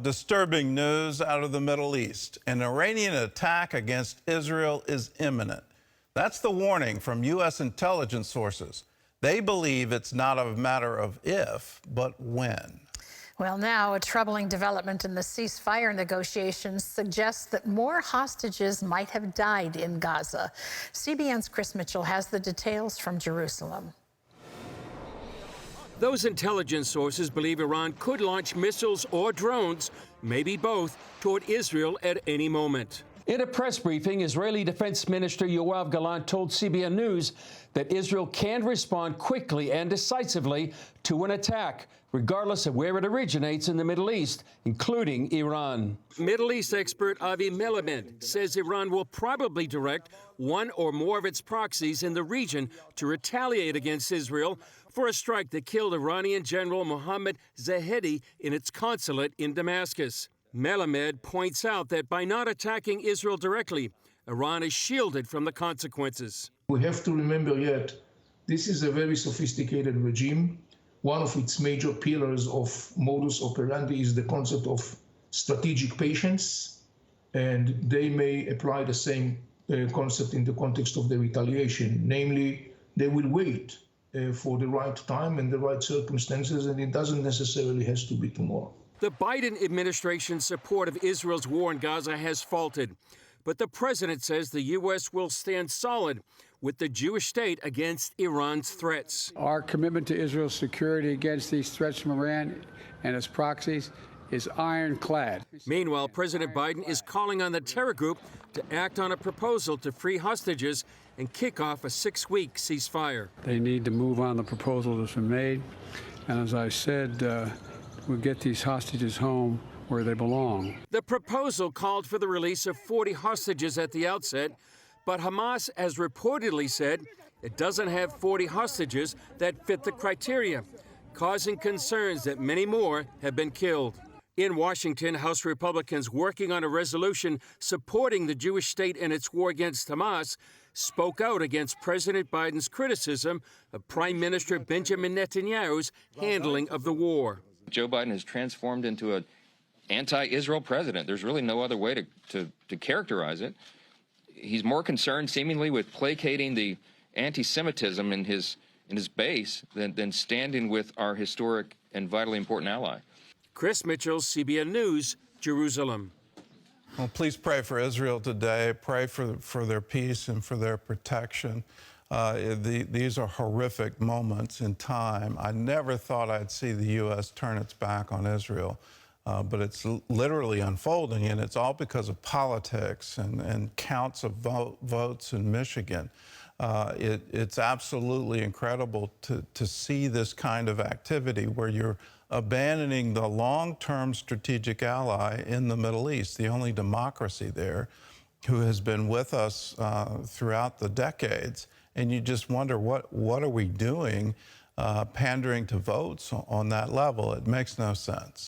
Disturbing news out of the Middle East. An Iranian attack against Israel is imminent. That's the warning from U.S. intelligence sources. They believe it's not a matter of if, but when. Well, now a troubling development in the ceasefire negotiations suggests that more hostages might have died in Gaza. CBN's Chris Mitchell has the details from Jerusalem. Those intelligence sources believe Iran could launch missiles or drones, maybe both, toward Israel at any moment. In a press briefing, Israeli Defense Minister Yoav Gallant told CBN News that Israel can respond quickly and decisively to an attack, regardless of where it originates in the Middle East, including Iran. Middle East expert Avi Melamed says Iran will probably direct one or more of its proxies in the region to retaliate against Israel for a strike that killed Iranian General Mohammad Zahedi in its consulate in Damascus. Melamed points out that by not attacking Israel directly, Iran is shielded from the consequences. We have to remember yet, this is a very sophisticated regime. One of its major pillars of modus operandi is the concept of strategic patience, and they may apply the same concept in the context of the retaliation. Namely, they will wait for the right time and the right circumstances, and it doesn't necessarily has to be tomorrow. The Biden administration's support of Israel's war in Gaza has faltered, but the president says the U.S. will stand solid with the Jewish state against Iran's threats. Our commitment to Israel's security against these threats from Iran and its proxies is ironclad. Meanwhile, President Biden is calling on the terror group to act on a proposal to free hostages and kick off a 6-week ceasefire. They need to move on the proposal that's been made, and as I said, we'll get these hostages home where they belong. The proposal called for the release of 40 hostages at the outset, but Hamas has reportedly said it doesn't have 40 hostages that fit the criteria, causing concerns that many more have been killed. In Washington, House Republicans working on a resolution supporting the Jewish state in its war against Hamas spoke out against President Biden's criticism of Prime Minister Benjamin Netanyahu's handling of the war. Joe Biden has transformed into an anti-Israel president. There's really no other way to characterize it. He's more concerned, seemingly, with placating the anti-Semitism in his base than standing with our historic and vitally important ally. Chris Mitchell, CBN News, Jerusalem. Well, please pray for Israel today. Pray for their peace and for their protection. These are horrific moments in time. I never thought I'd see the U.S. turn its back on Israel, but it's literally unfolding, and it's all because of politics and counts of votes in Michigan. It's absolutely incredible to see this kind of activity where you're abandoning the long-term strategic ally in the Middle East, the only democracy there, who has been with us throughout the decades. And you just wonder, what are we doing pandering to votes on that level? It makes no sense.